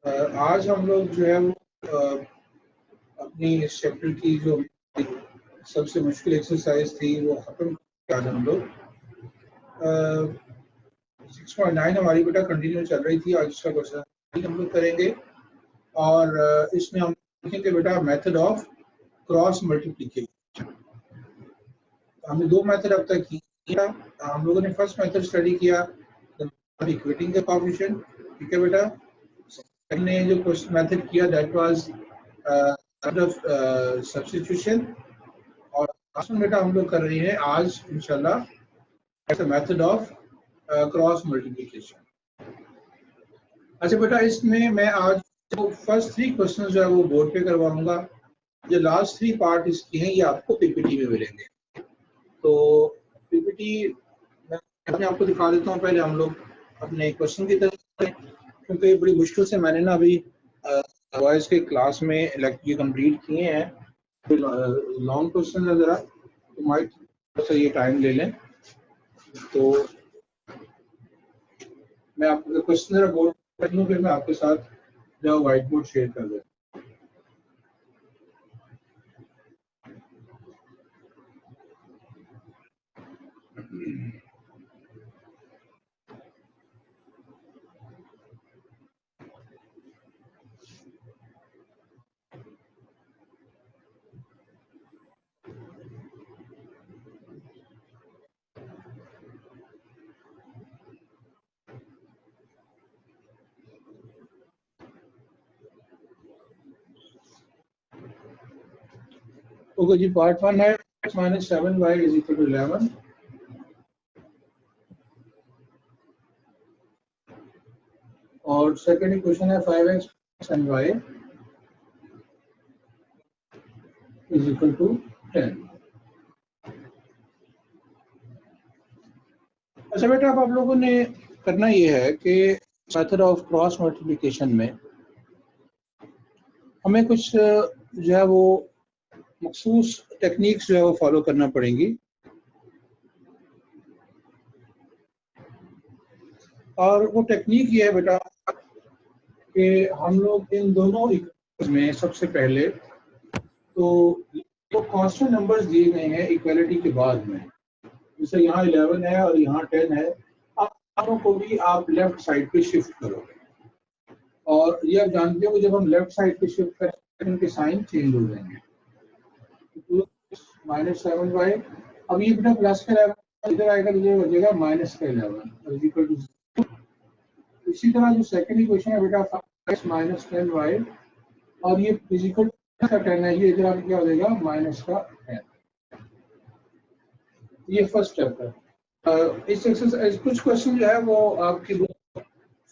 आज हम लोग जो है वो अपनी इस चैप्टर की जो सबसे मुश्किल एक्सरसाइज थी वो खत्म किया। आज हम लोग 6.9 हमारी बेटा कंटिन्यू चल रही थी। आज इसका क्वेश्चन हम लोग करेंगे और इसमें हम देखेंगे बेटा मेथड ऑफ क्रॉस मल्टीप्लिकेशन। हमने दो मेथड अब तक किया। हम लोगों ने फर्स्ट मेथड स्टडी किया इक्वेटिंग द कोएफिशिएंट, ठीक है बेटा। हमने जो क्वेश्चन मेथड किया दैट वाज सब्स्टिट्यूशन, और लास्ट में बेटा हम लोग कर रहे हैं आज इंशाल्लाह मेथड ऑफ क्रॉस मल्टीप्लिकेशन। अच्छा बेटा, इसमें मैं आज जो फर्स्ट 3 क्वेश्चन जो है वो बोर्ड पे करवाऊंगा। जो लास्ट 3 पार्ट इसके हैं ये आपको पीपीटी में मिलेंगे। तो पीपीटी मैं अपने आपको दिखा देता हूँ। पहले हम लोग अपने क्वेश्चन की तरफ, क्योंकि बड़ी मुश्किल से मैंने ना अभी वॉइस के क्लास में ये कंप्लीट किए हैं। तो लॉन्ग क्वेश्चन है जरा, तो माइक से ये टाइम ले लें। तो मैं आपको क्वेश्चन जरा बोर्ड कर लूँ, फिर मैं आपके साथ जो व्हाइट बोर्ड शेयर कर देता हूँ। ओके जी, पार्ट 1 है -7y = 11। और सेकंड क्वेश्चन है 5x and y = 10। अच्छा बेटा, अब आप लोगों ने करना ये है कि मेथड ऑफ क्रॉस मल्टीप्लिकेशन में हमें कुछ जो है वो मखसूस टेक्निक्स जो है वो फॉलो करना पड़ेंगी। और वो टेक्निक ये है बेटा कि हम लोग इन दोनों इक्वेशंस में सबसे पहले तो कांस्टेंट नंबर्स दिए गए हैं इक्वालिटी के बाद में, जैसे यहाँ 11 है और यहाँ 10 है, आप दोनों को भी आप लेफ्ट साइड पे शिफ्ट करोगे। और ये आप जानते हो कि जब हम लेफ्ट साइड पे शिफ्ट करें इनके साइन चेंज हो जाएंगे। -7y, अब ये बेटा प्लस का 11 इधर आएगा तो ये हो जाएगा -11 = 0। इसी तरह जो सेकंड इक्वेशन है बेटा 5x - 10y, और ये फिजिकल का 10 है, ये इधर आके क्या हो जाएगा -10। ये फर्स्ट स्टेप है। इस एक्सरसाइज कुछ क्वेश्चन जो है वो आपकी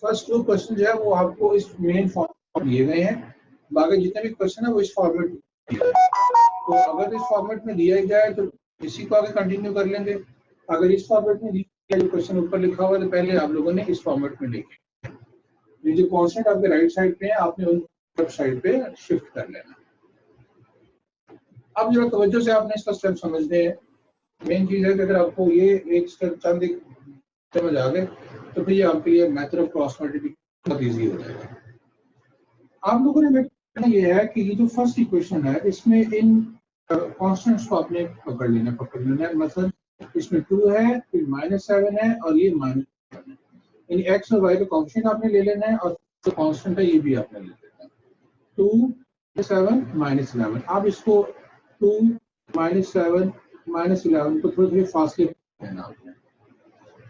फर्स्ट 2 क्वेश्चन जो है वो आपको इस मेन फॉर्म में दिए गए हैं। बाकी जितने भी क्वेश्चन है वो इस फॉर्मेट में दिए हैं। तो अगर इस फॉर्मेट में दिया जाए तो इसी को आगे कंटिन्यू कर लेंगे। अगर इस फॉर्मेट में दिया जो क्वेश्चन ऊपर लिखा हुआ है तो पहले आप लोगों ने इस फॉर्मेट में लिखे। ये जो कांस्टेंट आपके राइट साइड पे है आपने उन लेफ्ट साइड पे शिफ्ट कर लेना। अब जरा तवज्जो से आपने इसका स्टेप समझने हैं। मेन चीज है कि अगर आपको ये एक स्टेप चंद समझ आ गए तो फिर ये आपके लिए मेथड ऑफ क्रॉस मल्टीप्लिकेशन बहुत इजी हो जाएगा। आप लोगों ने देखना ये है कि ये जो फर्स्ट इक्वेशन है इसमें इन कांस्टेंट्स को आपने पकड़ लेना है। मतलब इसमें 2 है, फिर -7 है और ये -7 है। यानी x और y का कोएफिशिएंट आपने ले लेना है और जो कांस्टेंट है ये भी आपने ले लेना है। 2 7 -11। आप इसको 2 -7 -11 को थोड़े फासले लेना आपने।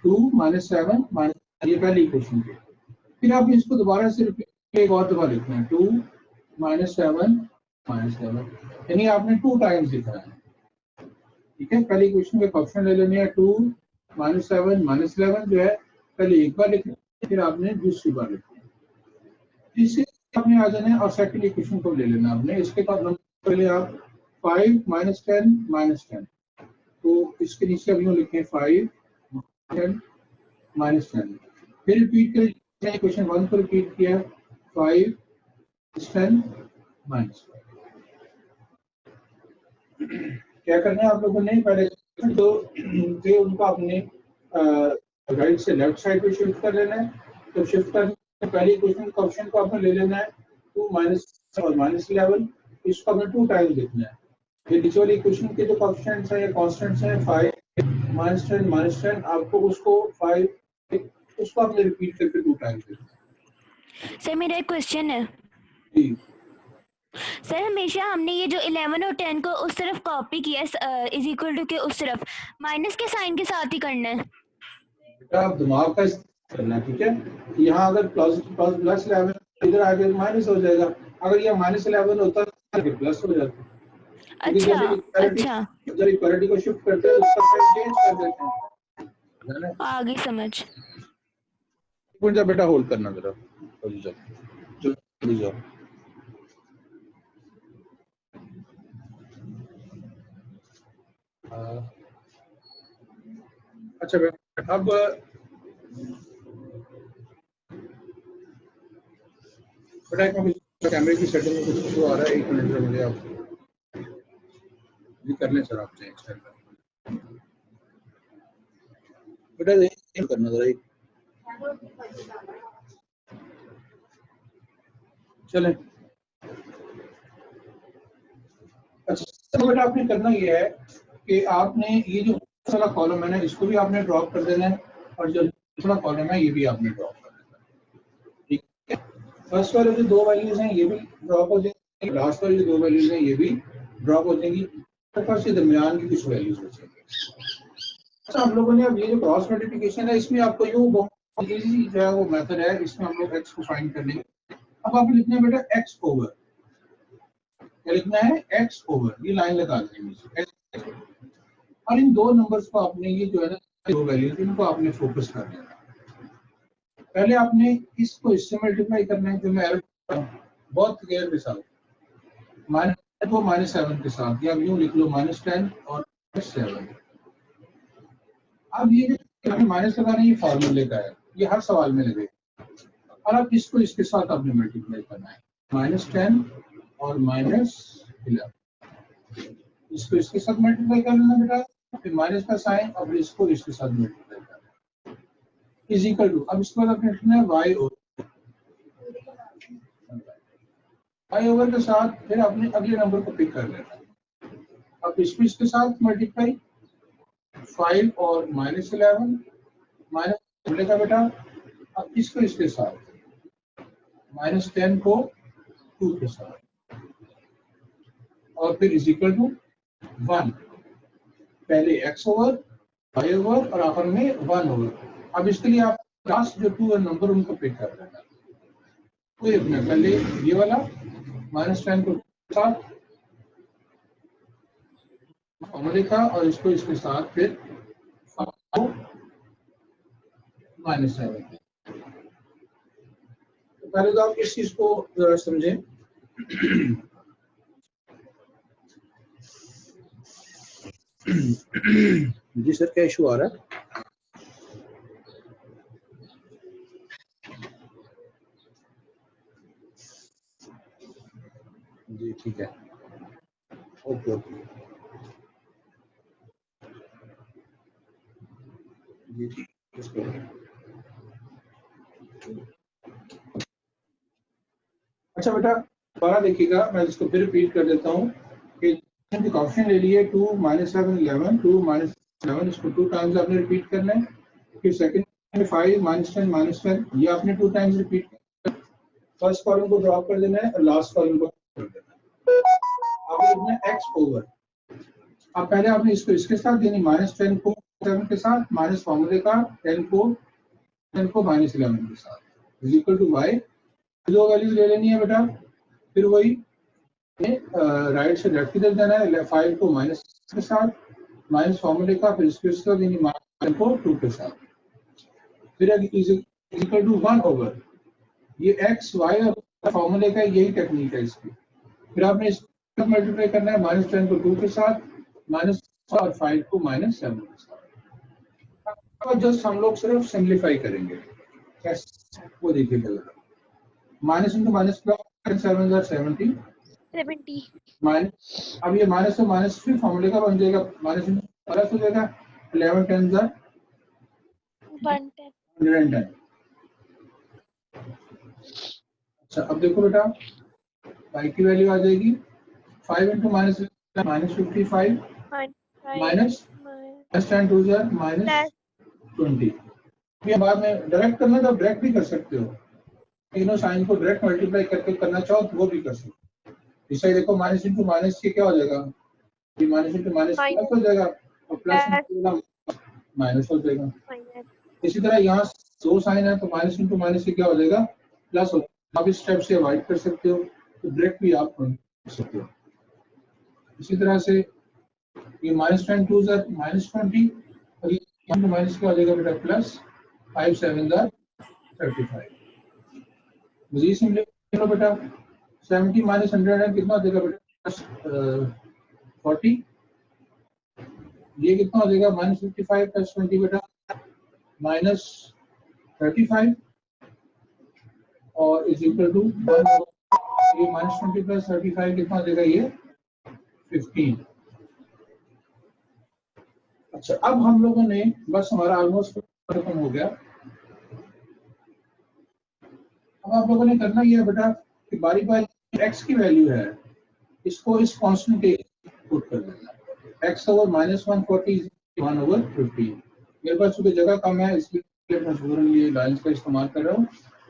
2 -7 ये पहली इक्वेशन है। फिर आप इसको दोबारा से एक और दफा लिखना है 2 -7 -11, यानी आपने 2 टाइम्स लिखना है। ठीक है, पहली इक्वेशन के कोएफिशिएंट ले लेने हैं 2 -7 -11 जो है पहले एक बार लिखना है, फिर आपने दूसरी बार लिखना है। तीसरी आपने आ जाना है और सेकंड इक्वेशन को ले लेना आपने। इसके बाद पहले आप 5 -10 -10, तो इसके नीचे अब यूं लिखें 5 10 -10। फिर रिपीट करें, इक्वेशन 1 को रिपीट किया 5 10 -10। क्या करना है आप लोगों ने, पहले तो उनको आपने राइट से लेफ्ट साइड पे शिफ्ट कर लेना है। तो शिफ्ट कर तो पहले क्वेश्चन का ऑप्शन को आपने ले लेना है 2 माइनस और -11, इसको आपने 2 टाइम्स लिखना है। ये नीचे वाली इक्वेशन के जो कोएफिशिएंट्स हैं या कांस्टेंट्स हैं 5 -10 आपको उसको 5 उसको आपने रिपीट करके 2 टाइम्स लिखना है। सर मेरा एक क्वेश्चन है। जी सर हमेशा हमने ये जो 11 और 10 को उस तरफ कॉपी किया इज इक्वल टू के उस तरफ माइनस के साइन के साथ ही करना है। बेटा आप दिमाग का इस्तेमाल करना है, ठीक है। यहाँ अगर प्लस 11 इधर आगे माइनस हो जाएगा, अगर ये -11 होता तो फिर प्लस हो जाता। क्योंकि अच्छा जब इक्वालिटी को शिफ्ट करते हैं तो उसका साइन चेंज कर देते हैं। आगे समझ। जा बेटा होल्ड करना जरा, जल्दी जाओ। अच्छा बेटा अब बेटा कैमरे की सेटिंग में कुछ इशू आ रहा है, 1 मिनट में मुझे आप ये कर लें सर, आप चेंज कर लें बेटा, ये करना जरा चलें। अच्छा बेटा आपने करना ये है कि आपने ये जो वाला कॉलम है ना इसको भी आपने ड्रॉप कर देना है, और जो दूसरा कॉलम है ये भी आपने ड्रॉप कर देना है, ठीक है। फर्स्ट वाले जो 2 वैल्यूज हैं ये भी ड्रॉप हो जाएंगी, लास्ट वाली जो 2 वैल्यूज हैं ये भी ड्रॉप हो जाएंगी, ऊपर से दरमियान की कुछ वैल्यूज बचेंगी। अच्छा हम लोगों ने अब ये जो क्रॉस मल्टीप्लिकेशन है इसमें आपको यूं बहुत इजी जो है वो मेथड है, इसमें हम लोग x को फाइंड करने। अब आपको लिखना है बेटा x ओवर, क्या लिखना है x ओवर, ये लाइन लगा देंगे और इन 2 नंबर्स को आपने ये जो है ना 2 वैल्यूज इनको आपने फोकस कर लेना। पहले आपने इसको इससे मल्टीप्लाई करना है, जो मैं बहुत क्लियर के साथ -7 के साथ, या यूं लिख लो -10 और -7। अब ये जो माइनस लगाना ये फार्मूले का है, ये हर सवाल में लगेगा, और अब इसको इसके साथ आपने मल्टीप्लाई करना है, -10 और -11, इसको इसके साथ मल्टीप्लाई कर लेना बेटा, फिर माइनस का साइन और फिर इसको इसके साथ मल्टीप्लाई करना इज इक्वल टू, अब इसके बाद आपने लिखना है y ओवर के साथ, फिर आपने अगले नंबर को पिक कर लेना, अब इसको इसके साथ मल्टीप्लाई 5 और -11 माइनस बोलेगा बेटा, अब इसको इसके साथ -10 को 2 के साथ और फिर इज इक्वल टू 1, पहले x ओवर y ओवर और आखिर में 1 ओवर। अब इसके लिए आप लास्ट जो 2 नंबर उनको पिक कर लेना, कोई अपने पहले ये वाला -10 को साथ फॉर्मूले का और इसको इसके साथ फिर -7। तो पहले तो आप इस चीज को जरा समझें। जी सर क्या इशू आ रहा है? जी ठीक है, ओके ओके जी ठीक। अच्छा बेटा दोबारा देखिएगा, मैं इसको फिर रिपीट कर देता हूँ कि ऑप्शन ले लिए 2 -7 11, 2 -11 इसको 2 टाइम्स आपने रिपीट करना है, फिर सेकंड में 5 -10 ये आपने 2 टाइम्स रिपीट करना है, फर्स्ट कॉलम को ड्रॉप कर देना है और लास्ट कॉलम को कर देना है। आपने लिखना है x ओवर, अब पहले आपने इसको इसके साथ यानी -10 को 7 के साथ माइनस फॉर्मूले का 10 को -11 के साथ is equal to y, 2 values ले लेनी है बेटा, फिर वही राइट से लेफ्ट की तरफ जाना है, 5 को माइनस के साथ माइनस फॉर्मूले का, फिर इसके साथ यानी -10 को 2 के साथ, फिर इज इक्वल टू 1 ओवर, ये x y और फॉर्मूले का यही टेक्निक है इसकी, फिर आपने इसको मल्टीप्लाई करना है -10 को 2 के साथ माइनस और 5 को -7 के साथ। अब जस्ट हम लोग सिर्फ सिंप्लीफाई करेंगे, वो देखिए minus into minus plus 7 70 minus, अब ये माइनस से माइनस फिर फॉर्मूले का बन जाएगा, माइनस इंटू प्लस हो जाएगा 11 10 110, अच्छा अब देखो बेटा y की वैल्यू आ जाएगी 5 into minus -55 minus tan 2 minus 20। ये बाद में डायरेक्ट करना तो डायरेक्ट भी कर सकते हो, तीनों साइन को डायरेक्ट मल्टीप्लाई करके करना चाहो तो वो भी कर सकते हो। इस साइड देखो माइनस इंटू माइनस से क्या हो जाएगा, ये माइनस इंटू माइनस प्लस हो जाएगा और प्लस माइनस हो जाएगा। इसी तरह यहाँ दो साइन है तो माइनस इंटू माइनस से क्या हो जाएगा प्लस हो जाएगा। आप इस स्टेप से अवॉइड कर सकते हो तो डायरेक्ट भी आप कर सकते हो। इसी तरह से ये माइनस tan 2 माइनस 20 और ये माइनस क्या हो जाएगा बेटा प्लस 5 7 35। मजीद सिंपल लो बेटा 70 माइनस 100 है कितना हो जाएगा बेटा 40। ये कितना हो जाएगा माइनस 55 प्लस 20 बेटा माइनस 35 और इज इक्वल टू ये माइनस 20 प्लस 35 कितना हो जाएगा ये 15। अच्छा अब हम लोगों ने बस हमारा ऑलमोस्ट खत्म हो गया। अब आप लोगों ने करना ये है बेटा कि बारी बारी x की वैल्यू है इसको इस कांस्टेंट के पुट कर देना। x over -140 1 over 15। मेरे पास चूंकि जगह कम है इसलिए मजबूरन ये लाइंस का इस्तेमाल कर रहा हूँ।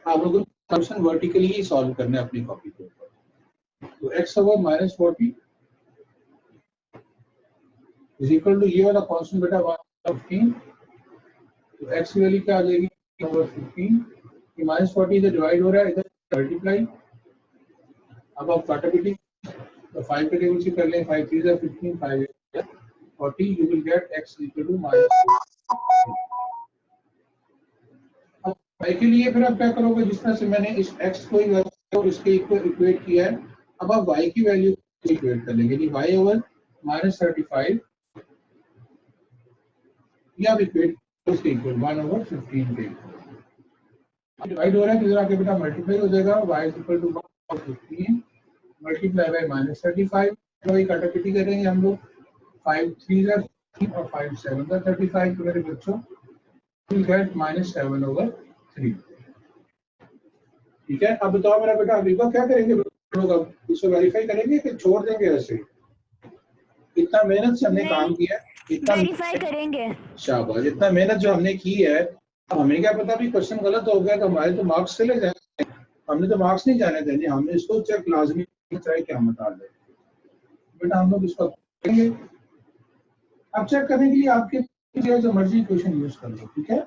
आप लोगों को फंक्शन वर्टिकली ही सॉल्व करना है अपनी कॉपी के ऊपर। तो x over -40 is equal to ये वाला कांस्टेंट बेटा 15। तो x की वैल्यू क्या आ जाएगी ओवर 15। ये -40 से डिवाइड हो रहा है इधर मल्टीप्लाई। अब आप काटाकुटी तो 5 के टेबल से कर लें 5 3 15 5 40 you will get x equal to -4। अब y के लिए फिर आप क्या करोगे जिस तरह से मैंने इस x को ही और इसके इक्वेट किया है अब आप y की वैल्यू इक्वेट कर लेंगे यानी y ओवर -35 या आप इक्वेट उसके इक्वल 1 ओवर 15 के डिवाइड हो रहा है तो इधर आके बेटा मल्टीप्लाई हो जाएगा y equal to 15 multiply by -35। वही काटाकुटी करेंगे हम लोग 5 3 और 5 7 35 तो मेरे बच्चों विल गेट -7 ओवर 3। ठीक है अब बताओ मेरा बेटा अभी क्या करेंगे लोग अब इसको वेरीफाई करेंगे कि छोड़ देंगे ऐसे। इतना मेहनत से हमने काम किया इतना वेरीफाई करेंगे। शाबाश इतना मेहनत जो हमने की है अब हमें क्या पता भी क्वेश्चन गलत हो गया तो हमारे तो मार्क्स चले जाएंगे। हमने तो मार्क्स नहीं जाने देने हमने इसको चेक लाजमी चाहे क्या बता दे बेटा हम लोग इसको करेंगे। अब चेक करने के लिए आपके जो मर्जी क्वेश्चन यूज कर लो। ठीक है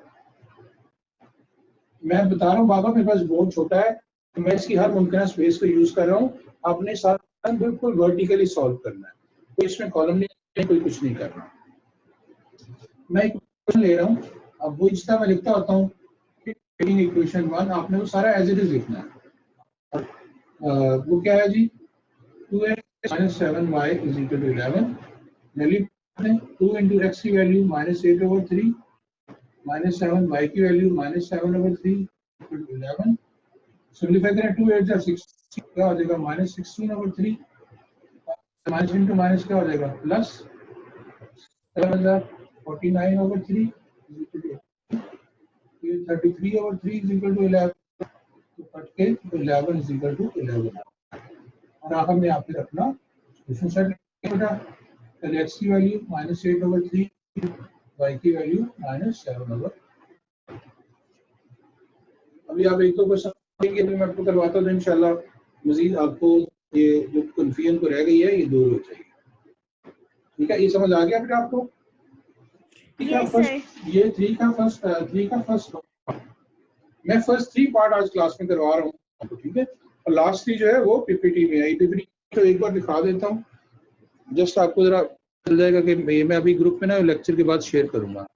मैं बता रहा हूँ बाबा मेरे पास बोर्ड छोटा है तो मैं इसकी हर मुमकिन स्पेस को यूज कर रहा हूँ। आपने सारा बिल्कुल वर्टिकली सॉल्व करना है कोई इसमें कॉलम नहीं कोई कुछ नहीं करना। मैं एक क्वेश्चन ले रहा हूँ अब वो जिस तरह मैं लिखता होता हूँ इक्वेशन 1 आपने वो सारा एज इट इज लिखना है। वो क्या है जी 2x - 7y = 11 value 2 into x की वैल्यू -8 ओवर 3 -7y की वैल्यू -7 ओवर 3 = 11। सिंपलीफाई करें 2 8 16 क्या हो जाएगा -16 ओवर 3 माइनस इंटू माइनस क्या हो जाएगा प्लस 49 ओवर 3 33 ओवर 3 = 11 तो कट के 11 = 11 और आखिर में आपने रखना क्वेश्चन सेट बेटा पहले x की वैल्यू -8 ओवर 3 y की वैल्यू -7 ओवर। अभी आप एक दो क्वेश्चन देंगे तो मैं आपको करवाता हूँ इंशाल्लाह मजीद आपको ये जो कंफ्यूजन को रह गई है ये दूर हो जाएगी। ठीक है ये समझ आ गया बेटा आपको। ठीक है फर्स्ट ये 3 का फर्स्ट मैं फर्स्ट 3 पार्ट आज क्लास में करवा रहा हूँ। ठीक है और लास्ट 3 जो है वो पीपीटी में है। पीपीटी तो एक बार दिखा देता हूँ जस्ट आपको जरा चल जाएगा कि मैं अभी ग्रुप में ना लेक्चर के बाद शेयर करूंगा।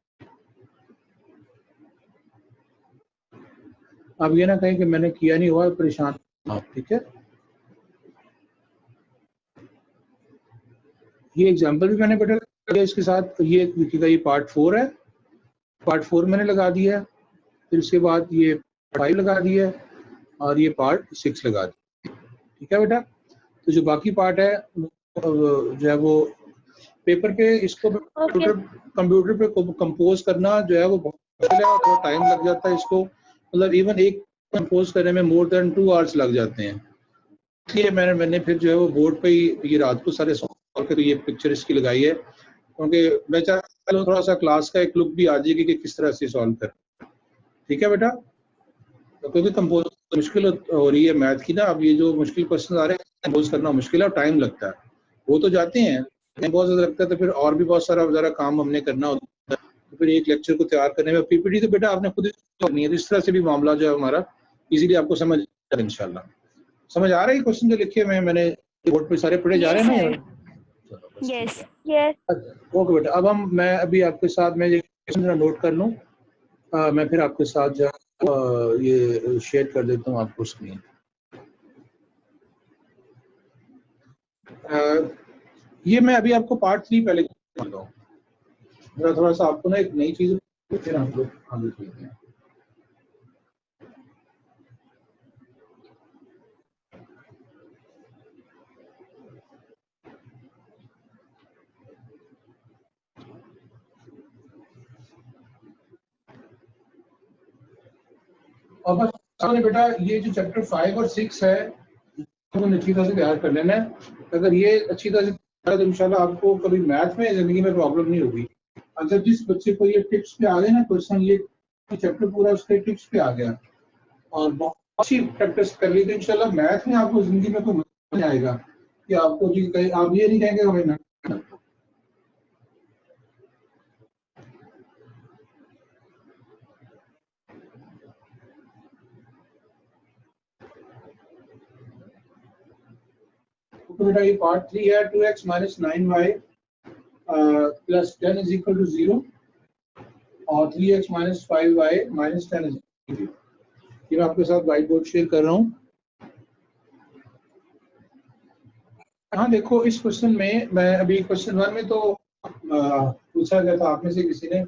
अब ये ना कहें कि मैंने किया नहीं हुआ परेशान आप। ठीक है ये एग्जांपल भी मैंने बेटा किया इसके साथ ये देखिएगा ये पार्ट 4 है। पार्ट 4 मैंने लगा दिया है फिर उसके बाद ये 5 लगा दिया है और ये पार्ट 6 लगा दिया। ठीक है बेटा तो जो बाकी पार्ट है जो है वो पेपर पे इसको कंप्यूटर पे कंपोज करना जो है वो बहुत टाइम लग जाता है इसको मतलब इवन एक कंपोज करने में मोर देन 2 आवर्स लग जाते हैं। इसलिए मैंने फिर जो है वो बोर्ड पे ही ये रात को सारे सॉल्व कर ये पिक्चर इसकी लगाई है, क्योंकि मैं चाहता हूँ थोड़ा सा क्लास का एक लुक भी आ जाएगी कि किस तरह से सॉल्व कर। ठीक है बेटा, तो क्योंकि कंपोज मुश्किल हो रही है मैथ की ना, अब ये जो मुश्किल क्वेश्चन आ रहे हैं कंपोज करना मुश्किल है और टाइम लगता है। वो तो जाते हैं, बहुत ज्यादा लगता है, तो फिर और भी बहुत सारा काम हमने करना होता है, तो फिर एक लेक्चर को तैयार करने में पीपीटी तो बेटा आपने खुद ही करनी है। तो इस तरह से भी मामला जो है हमारा इजीली आपको समझ आएगा इंशाल्लाह। समझ आ रहा है क्वेश्चन जो लिखे हुए हैं मैंने बोर्ड पे सारे पढ़े जा रहे हैं ना? Yes yes. ओके बेटा, अब मैं अभी आपके साथ मैं ये क्वेश्चन नोट कर लूँ, मैं फिर आपके साथ जो ये शेयर कर देता हूँ आपको स्क्रीन। ये मैं अभी आपको पार्ट 3 पहले बताता हूँ, थोड़ा सा आपको ना एक नई चीज फिर हम लोग आगे चलते हैं। और बस बेटा ये जो चैप्टर 5 और 6 है तो अच्छी तरह से तैयार कर लेना है। अगर ये अच्छी तरह से तो इंशाल्लाह आपको कभी मैथ में जिंदगी में प्रॉब्लम नहीं होगी। अगर जिस बच्चे को ये टिप्स पे आ गए ना क्वेश्चन, ये चैप्टर पूरा उसके टिप्स पे आ गया और बहुत अच्छी प्रैक्टिस कर ली तो इंशाल्लाह मैथ में आपको जिंदगी में कोई मजा नहीं आएगा कि आपको जी आप ये नहीं कहेंगे हमें ना। तो बेटा ये पार्ट 3 है, 2x minus 9y plus 10 is equal to 0 और 3x minus 5y minus 10 is equal to 0। ये मैं आपके साथ व्हाइट बोर्ड शेयर कर रहा हूँ। हाँ देखो, इस क्वेश्चन में मैं अभी क्वेश्चन 1 में तो पूछा गया था आप में से किसी ने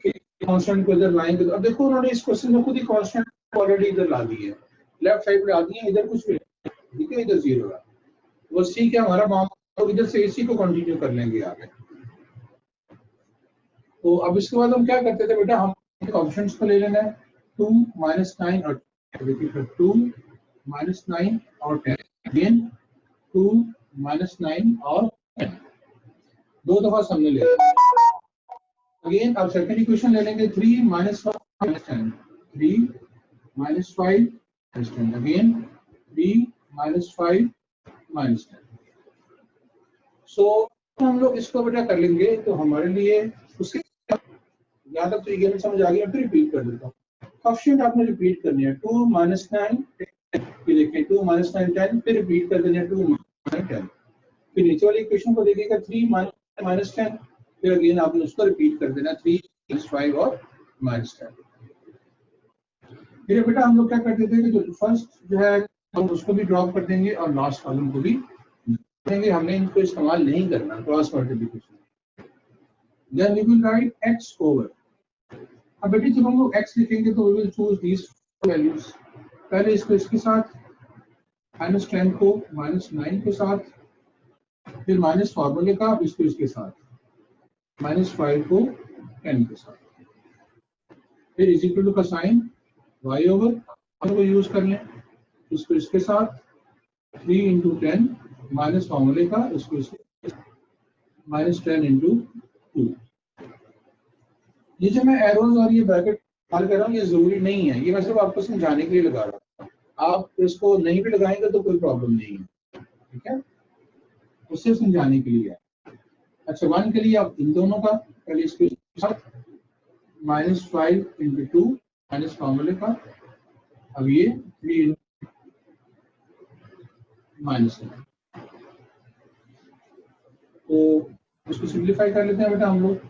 कि कांस्टेंट को इधर लाएंगे, तो अब देखो उन्होंने इस क्वेश्चन में खुद ही कांस्टेंट ऑलरेडी इधर ला दी है, लेफ्ट साइड पे ला दी है, इधर कुछ भी ठीक है, इधर 0 है। बस ठीक है, हमारा मामला तो इधर से इसी को कंटिन्यू कर लेंगे आगे। तो अब इसके बाद हम क्या करते थे बेटा, हम ऑप्शंस को ले लेना है 2 माइनस 9 और 2 माइनस 9 और 10 अगेन 2 माइनस 9 और 10 दो दफा सामने ले अगेन। अब सेकंड इक्वेशन ले लेंगे 3 minus 5 minus 10 3 minus 5 minus 10 again 3 minus 5 minus 10। सो हम लोग इसको बेटा कर लेंगे तो हमारे लिए उसके यहाँ तक तो ये समझ आ गया, फिर रिपीट कर देता हूँ। कोएफिशिएंट आपने रिपीट करनी है 2 माइनस 9 फिर देखिए 2 माइनस 9 10 फिर रिपीट कर देना 2 माइनस 10 फिर नीचे वाली इक्वेशन को देखिएगा 3 माइनस 10 फिर अगेन आपने उसको रिपीट कर देना 3 माइनस 5 और माइनस 10। फिर बेटा हम लोग क्या करते थे कि जो फर्स्ट जो है हम उसको भी ड्रॉप कर देंगे और लास्ट कॉलम को भी देंगे, हमने इनको इस्तेमाल नहीं करना cross multiplication. Then we will write x over. अब बेटे जब हम लोग x लिखेंगे तो we will choose these values. पहले इसको इसके साथ, माइनस 10 को माइनस 9 के साथ, फिर माइनस फॉर्मूले का इसको इसके साथ, माइनस 5 को 10 के साथ, फिर इज इक्वल टू का साइन y ओवर को यूज कर लें, इसको इसके साथ 3 इंटू 10 माइनस फॉर्मूले का इसको इसके माइनस 10 इंटू 2। ये जो मैं एरोज और ये ब्रैकेट कर रहा हूँ ये जरूरी नहीं है, ये मैं सिर्फ आपको समझाने के लिए लगा रहा हूँ। आप इसको नहीं भी लगाएंगे तो कोई प्रॉब्लम नहीं है, ठीक है, उससे समझाने के लिए। अच्छा 1 के लिए आप इन दोनों का पहले इसके साथ माइनस 5 इंटू 2 माइनस फॉर्मूले का, अब ये 3 माइनस 9। तो इसको सिंप्लीफाई कर लेते हैं बेटा हम लोग।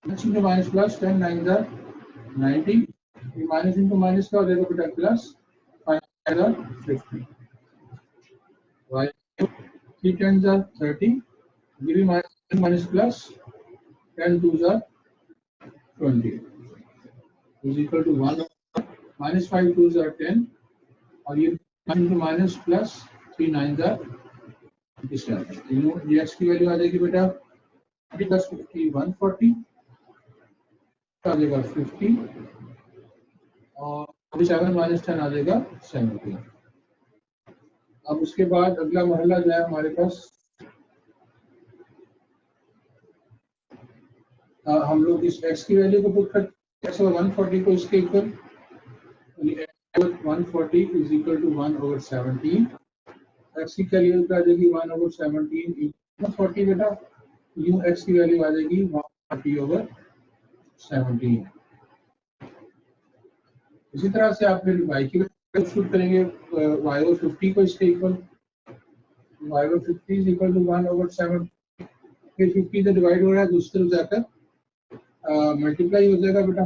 Minus plus 10 9 90 minus into minus का हो जाएगा बेटा प्लस 50 y 3 10 30 ये भी minus plus 10 2 20 is equal to 1 minus 5 2 10 और ये इंटू माइनस प्लस 3 9 ये x की वैल्यू आ जाएगी बेटा 30 50 140 आ जाएगा 50 और अभी 7 माइनस 10 आ जाएगा 17। अब उसके बाद अगला मरहला जो है हमारे पास, हम लोग इस x की वैल्यू को पुट करते हैं 140 को इसके equal, 140 is equal to 1/17। x की वैल्यू आ जाएगी 1/17 140 बेटा, यूं x की वैल्यू आ जाएगी 140/17। इसी तरह से आप फिर y की वैल्यू पुट करेंगे, y/50 को इसके equal, y/50 is equal to 1/7। फिर 50 से डिवाइड हो रहा है, दूसरी तरफ जाकर मल्टीप्लाई हो जाएगा बेटा,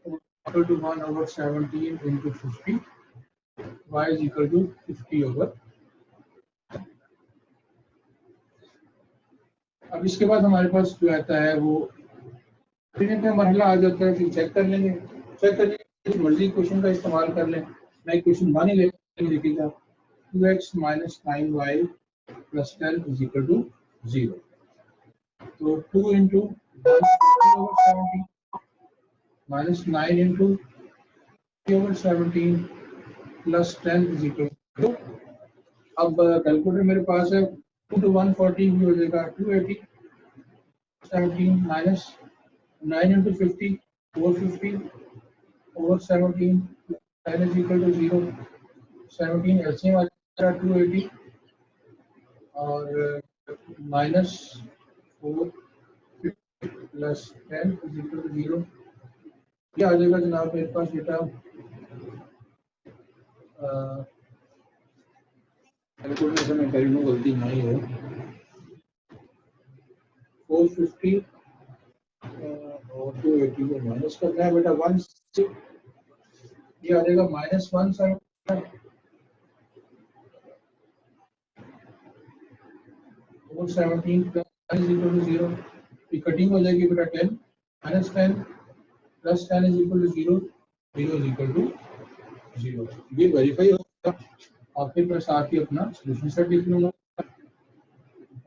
equal to 1/17 into 50, y is equal to 50/। अब इसके बाद हमारे पास जो आता है वो का मरहला आ जाता है, फिर चेक कर लेंगे, चेक करके जिस मर्जी क्वेश्चन का इस्तेमाल कर लें। मैं क्वेश्चन मान ही लिखिएगा 2x minus 9y plus 10 is equal to 0। तो 2 into 1/17 minus 9 into 3/17 plus 10 is equal to, अब कैलकुलेटर मेरे पास है, 2 to 140 भी हो जाएगा 280, 17 minus 9 into 50 450/17 10 is equal to 0। 17 LCM आ जाएगा 280 और minus 4 plus 10 is equal to 0। ये आ जाएगा जनाब मेरे पास बेटा, कैलकुलेटर से मैं कर लूँ, गलती नहीं हो, 450 और 280 को माइनस करना है बेटा 1 से, ये आ जाएगा -1/17 plus 10 is equal to 0। ये कटिंग हो जाएगी बेटा 10 minus 10 plus 10 is equal to 0, 0 is equal to 0। ये वेरीफाई होगा और फिर मैं साथ ही अपना सॉल्यूशन सेट लिख लूंगा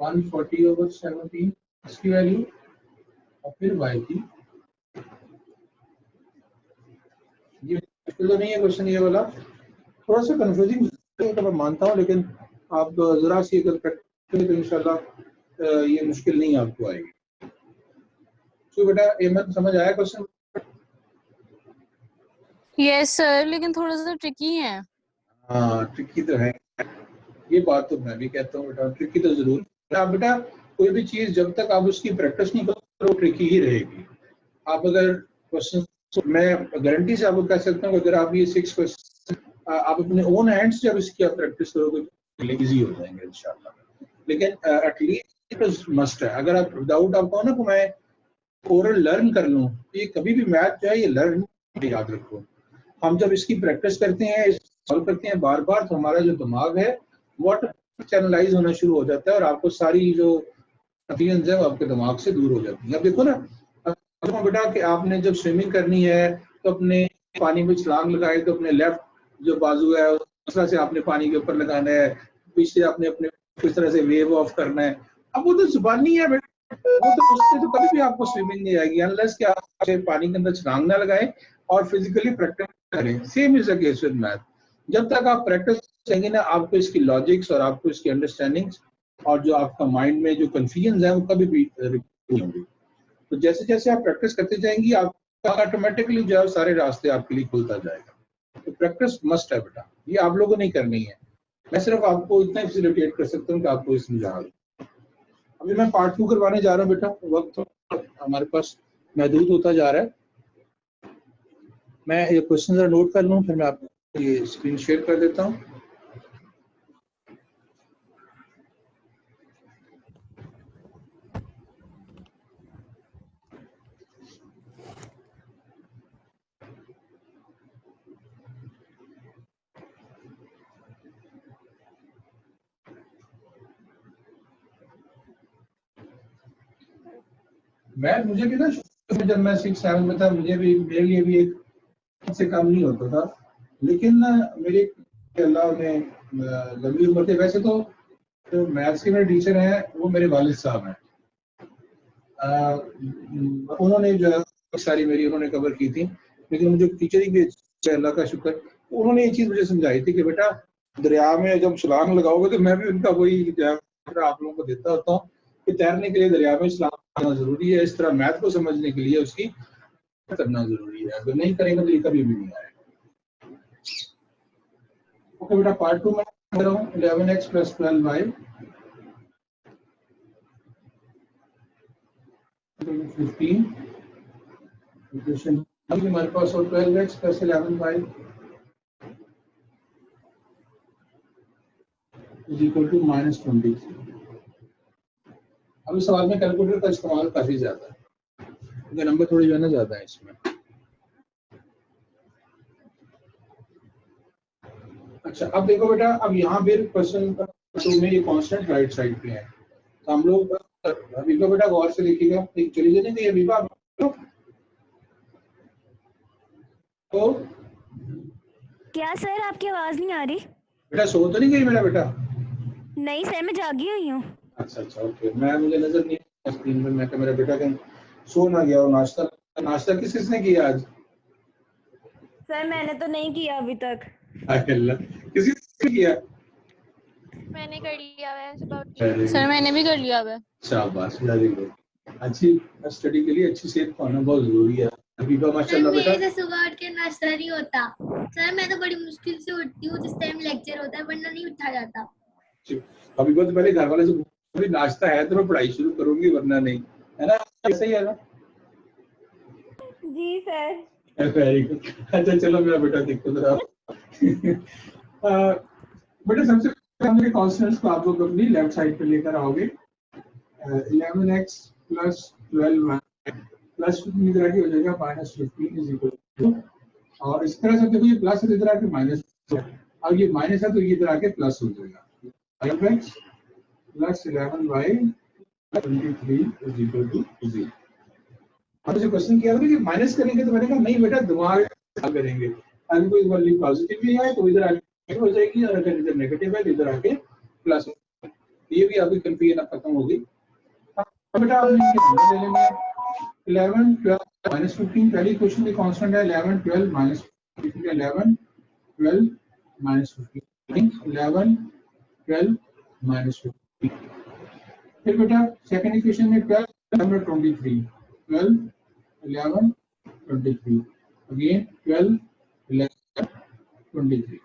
140/17 इसकी वैल्यू और फिर y की। ये मुश्किल तो नहीं है क्वेश्चन ये वाला, थोड़ा सा कंफ्यूजिंग तो मैं मानता हूँ, लेकिन आप जरा सी अगर करते तो इंशाल्लाह ये मुश्किल नहीं आपको आएगी। तो बेटा एमन समझ आया क्वेश्चन? यस सर, लेकिन थोड़ा सा ट्रिकी है। हाँ ट्रिकी तो है, ये बात तो मैं भी कहता हूँ बेटा, ट्रिकी तो जरूर। आप बेटा कोई भी चीज जब तक आप उसकी प्रैक्टिस नहीं करो ट्रिकी ही रहेगी। आप अगर क्वेश्चन, मैं गारंटी से आपको कह सकता हूँ अगर आप ये 6 क्वेश्चन आप अपने ओन हैंड से जब इसकी आप प्रैक्टिस करोगे तो इजी हो जाएंगे इंशाल्लाह। लेकिन एटलीस्ट मस्ट है, अगर आप विदाउट आप कहो ना कि मैं ओरल लर्न कर लूँ, ये कभी भी मैथ जो है ये लर्न याद रखो। हम जब इसकी प्रैक्टिस करते हैं, सॉल्व करते हैं बार बार, तो हमारा जो दिमाग है वो चैनलाइज होना शुरू हो जाता है और आपको सारी जो कंफ्यूजन है वो आपके दिमाग से दूर हो जाती है। अब देखो ना बेटा कि आपने जब स्विमिंग करनी है तो अपने पानी में छलांग लगाए तो अपने लेफ्ट जो बाजू है उस तरह से आपने पानी के ऊपर लगाना है, पीछे आपने अपने किस तरह से वेव ऑफ करना है। अब वो तो जुबानी है बेटा, वो तो उससे तो कभी भी आपको स्विमिंग नहीं आएगी अनलेस कि आप पानी के अंदर छलांग ना लगाएं और फिजिकली प्रैक्टिस करें। Same is the case with math, जब तक आप प्रैक्टिस करेंगे ना आपको इसकी लॉजिक्स और आपको इसकी अंडरस्टैंडिंग्स और जो आपका माइंड में जो कंफ्यूजन है वो कभी भी नहीं होंगी। तो जैसे जैसे आप प्रैक्टिस करते जाएंगी आपका ऑटोमेटिकली जो है सारे रास्ते आपके लिए खुलता जाएगा। तो प्रैक्टिस मस्ट है बेटा, ये आप लोगों ने करनी है, मैं सिर्फ आपको इतना फैसिलिटेट कर सकता हूँ कि आपको समझा दूं। अभी मैं पार्ट 2 करवाने जा रहा हूँ बेटा, वक्त हमारे पास महदूद होता जा रहा है। मैं ये क्वेश्चन जरा नोट कर लूँ, फिर मैं आपको ये स्क्रीन शेयर कर देता हूँ। मुझे भी ना जब मैं 6-7 में था मुझे भी, मेरे लिए भी एक से काम नहीं होता था, लेकिन मेरे अल्लाह ने लंबी उम्र थे। वैसे तो जो मैथ्स के मेरे टीचर हैं वो मेरे वालिद साहब हैं, उन्होंने जो सारी मेरी उन्होंने कवर की थी, लेकिन मुझे टीचरिंग भी अल्लाह का शुक्र। उन्होंने ये चीज मुझे समझाई थी कि बेटा दरिया में जब छलांग लगाओगे तो मैं भी उनका वही आप लोगों को देता होता हूँ कि तैरने के लिए दरिया में छलांग लगाना जरूरी है, इस तरह मैथ को समझने के लिए उसकी करना जरूरी है, अगर नहीं करेंगे तो ये कभी भी नहीं आएगा। ओके बेटा, पार्ट 2 में कर रहा हूँ 11x + 12y 15 इक्वेशन हमारे पास और 12x + 11y = -23। अब इस सवाल में कैलकुलेटर का इस्तेमाल काफी ज्यादा है, क्योंकि नंबर थोड़ी जो है ना ज्यादा है इसमें। अच्छा, अब देखो बेटा, अब यहाँ भी क्वेश्चन में ये कांस्टेंट राइट साइड पे है, तो हम लोग अभी बेटा गौर से देखिएगा, चली जाने दीजिए अभी तो क्या सर, आपकी आवाज नहीं आ रही? बेटा सो तो नहीं गई मेरा बेटा? नहीं सर, मैं जागी हुई हूँ। अच्छा अच्छा, ओके, मैं मुझे नजर नहीं आया स्क्रीन पर, मैं क्या मेरा बेटा कहीं सो ना गया हो। नाश्ता नाश्ता किसने किया आज? सर मैंने तो नहीं किया अभी तक। किसने किया? मैंने कर लिया है सुबह। सर मैंने भी कर लिया है। शाबाश, वेरी गुड। अच्छी स्टडी के लिए अच्छी सेहत का होना बहुत जरूरी है। हबीबा माशाल्लाह बेटा। मेरे से सुबह उठ के नाश्ता नहीं होता सर, मैं तो बड़ी मुश्किल से उठती हूँ जिस टाइम लेक्चर होता है, वरना नहीं उठा जाता। हबीबा तो पहले घर वाले से पूछी नाश्ता है तो मैं पढ़ाई शुरू करूंगी, वरना नहीं, है ना? सही है ना? जी सर। Very good. अच्छा चलो मेरा बेटा देखो जरा। बेटा सबसे पहले कांस्टेंट्स को आप लोग अपनी लेफ्ट साइड पे लेकर आओगे। 11x + 12y प्लस इधर आके हो जाएगा -15 = और इस तरह से देखो ये प्लस इधर आके माइनस, अब ये माइनस है तो ये इधर आके प्लस हो जाएगा। 5x + 11y 23 = 0। अब जो क्वेश्चन किया था कि माइनस करेंगे तो मैंने कहा नहीं बेटा दिमाग से करेंगे, अगर कोई वैल्यू पॉजिटिव भी है तो इधर आके हो जाएगी, और अगर इधर नेगेटिव है तो इधर आके प्लस हो जाएगी। ये भी आपकी कंफ्यूजन खत्म होगी। बेटा आप ले लेंगे 11 12 -15, पहली क्वेश्चन की कांस्टेंट है 11 12 -15, 11 12 -15, 11 12 -15। फिर बेटा सेकंड इक्वेशन में 12 23, 12 11 23, अगेन 12 11 23।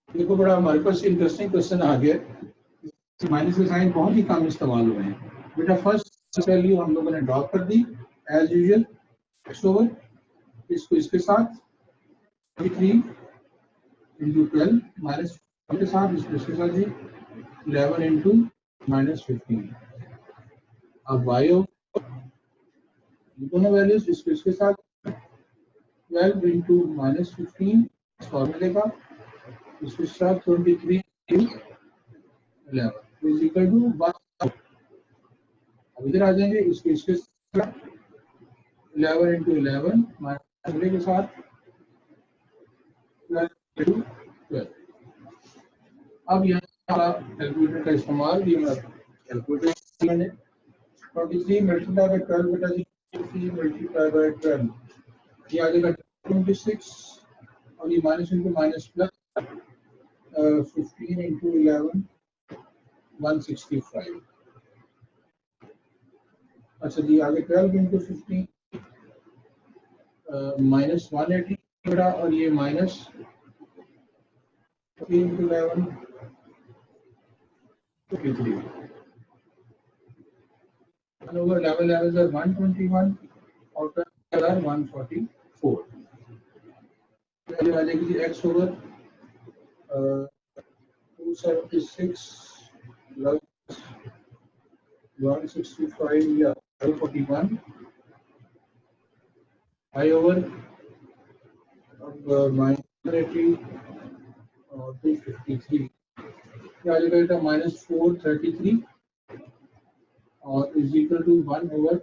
देखो बड़ा हमारे पास इंटरेस्टिंग क्वेश्चन आ गया, माइनस के साइन बहुत ही कम इस्तेमाल हुए हैं। बेटा फर्स्ट वैल्यू हम लोगों ने ड्रॉ कर दी एज यूजुअल, x ओवर इसको इसके साथ 3 × 12 माइनस के साथ इसके साथ जी 11 × -15। अब y ओवर दोनों वैल्यूज इसके साथ 12 × -15 फॉर्मूले का, इसके साथ 23 × 11 इज इक्वल टू 1। अब इधर आ जाएंगे, इसके 11 × 11 माइनस के साथ 12 × 12। अब यहाँ कैलकुलेटर का इस्तेमाल, ये कैलकुलेटर मैंने 23 × 12 बेटा जी 23 × 12, ये आ जाएगा 26, और ये माइनस इंटू माइनस प्लस 15 × 11 165। अच्छा जी आगे 12 × 15 -180 बेटा, और ये माइनस 3 × 11 53, over 11 11 are 121 और 12 are 144। पहले वाले की x ओवर 276 plus 165 या 41, I ओवर अब -80 और 253, क्या आ जाएगा बेटा -433 और इज इक्वल टू 1 ओवर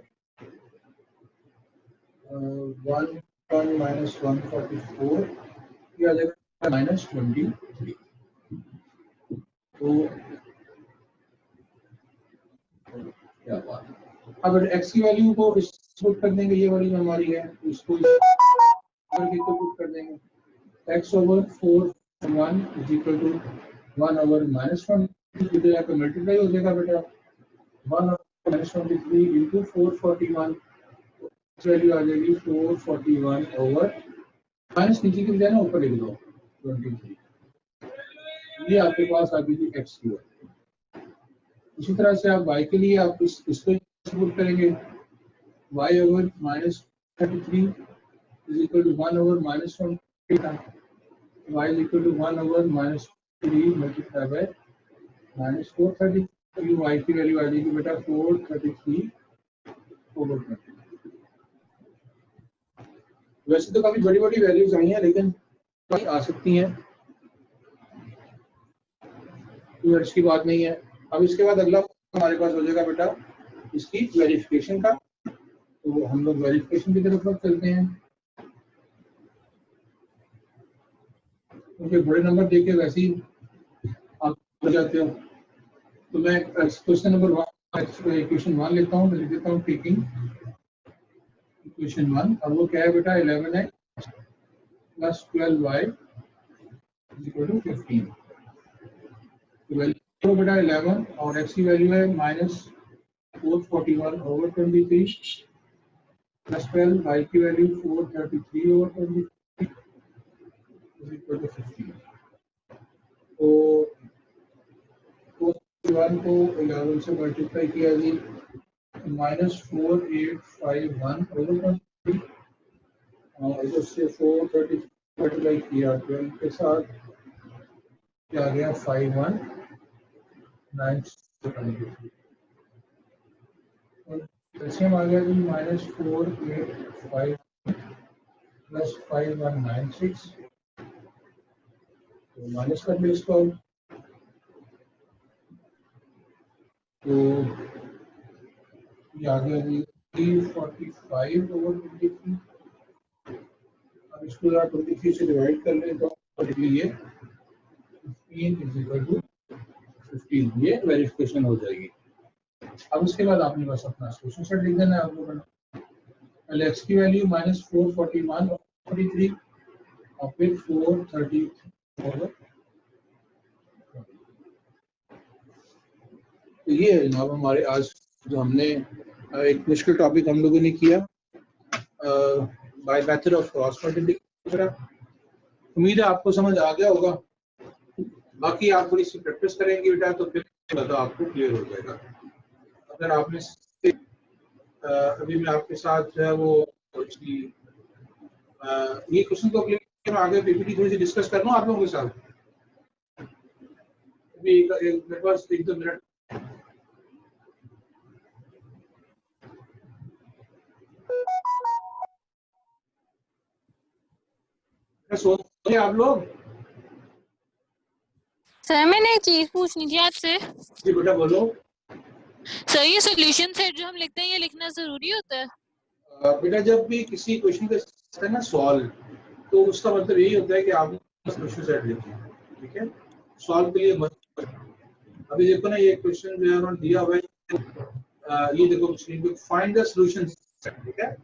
1 -144, ये आ जाएगा -23। तो क्या बात है। अब x की वैल्यू को इस पुट कर देंगे, ये वाली जो हमारी है इसको की तो पुट कर देंगे x over 4 1 is equal to 1 over -1 तो यहाँ पे मल्टीप्लाई हो जाएगा बेटा 1 -23 इंटू 441 वैल्यू आ जाएगी 441 ओवर माइनस नीचे की बजाय ना ऊपर लिख दो 23 ये आपके पास आ गई थी x की वैल्यू। इसी तरह से आप y के लिए आप इसको पुट करेंगे y over -33 is equal to 1 over -1 y is equal to 1 over -3 multiplied by -433 y की वैल्यू आ जाएगी बेटा 433 over 20। वैसे तो काफी बड़ी बड़ी वैल्यूज आई हैं लेकिन आ सकती हैं तो इसकी बात नहीं है। अब इसके बाद अगला हमारे पास हो जाएगा बेटा इसकी वेरिफिकेशन का, तो हम लोग वेरिफिकेशन की तरफ चलते हैं। क्योंकि बड़े नंबर देके वैसे ही आप हो जाते हो, तो मैं क्वेश्चन नंबर 1 इक्वेशन 1 लेता हूँ, मैं लिख देता हूँ टेकिंग इक्वेशन 1। अब वो क्या है बेटा 11x plus 12y is equal to 15। तो वैल्यू बेटा 11 और x की वैल्यू है -441 ओवर 23 प्लस 12 y की value 433 over 23 is equal to 15। तो 441 को 11 से मल्टीप्लाई किया जी -4851 ओवर 23 और इधर से 433 मल्टीप्लाई किया 12 के साथ क्या आ गया 5193 और कैल्शियम आ गया जी -485 प्लस 5196 तो माइनस कर लो इसको। तो ये आ गया जी 345 ओवर 23। अब इसको 23 से डिवाइड कर लें तो ये 15 इज इक्वल टू 15, ये वेरिफिकेशन हो जाएगी। अब उसके बाद आपने बस अपना सोल्यूशन सेट लिख देना है आप लोगों ने। पहले x की वैल्यू -441 और 43 और फिर 430 ओवर। तो ये है जनाब हमारे आज जो हमने एक मुश्किल टॉपिक हम लोगों ने किया by method of cross multiplication. उम्मीद है आपको समझ आ गया होगा, बाकी आप थोड़ी सी प्रैक्टिस करेंगे बेटा तो फिर आपको क्लियर हो जाएगा। अगर आपने अभी मैं आपके साथ जो है वो ये क्वेश्चन को मैं आगे पीपीटी थोड़ी सी डिस्कस कर लूँ आप लोगों के साथ। अभी मेरे पास 1-2 मिनट सोचिए आप लोग। सर मैंने एक चीज पूछनी थी आपसे। जी बेटा बोलो। सर ये सॉल्यूशन सेट जो हम लिखते हैं ये लिखना जरूरी होता है? बेटा जब भी किसी क्वेश्चन का है ना सॉल्व, तो उसका मतलब यही होता है कि आप सॉल्यूशन सेट लिखें, ठीक है। सॉल्व के लिए अभी देखो ना ये क्वेश्चन जो है उन्होंने दिया हुआ है, ये देखो स्क्रीन पे फाइंड द सॉल्यूशन सेट, ठीक है,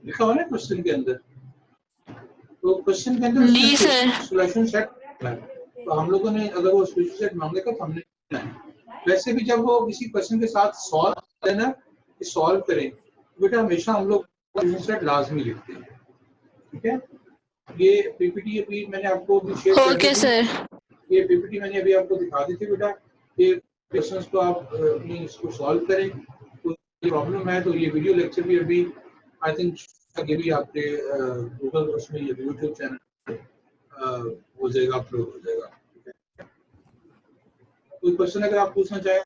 लिखा हुआ है क्वेश्चन के अंदर। तो क्वेश्चन के अंदर सॉल्यूशन सेट तो हम लोगों ने अगर वो सॉल्यूशन सेट मांगेगा तो हमने वैसे भी जब वो किसी क्वेश्चन के साथ सॉल्व है ना सॉल्व करें बेटा हमेशा हम लोग सॉल्यूशन सेट लाजमी लिखते हैं, ठीक है। ये पीपीटी अभी मैंने आपको भी शेयर कर दी थी। ये पीपीटी मैंने अभी आपको दिखा दी थी बेटा। ये क्वेश्चंस को आप अपनी इसको सॉल्व करें, तो प्रॉब्लम है तो ये वीडियो लेक्चर भी अभी आई थिंक ये भी आपके गूगल उसमें ये यूट्यूब चैनल हो जाएगा, अपलोड हो जाएगा, ठीक है। कोई क्वेश्चन अगर आप पूछना चाहें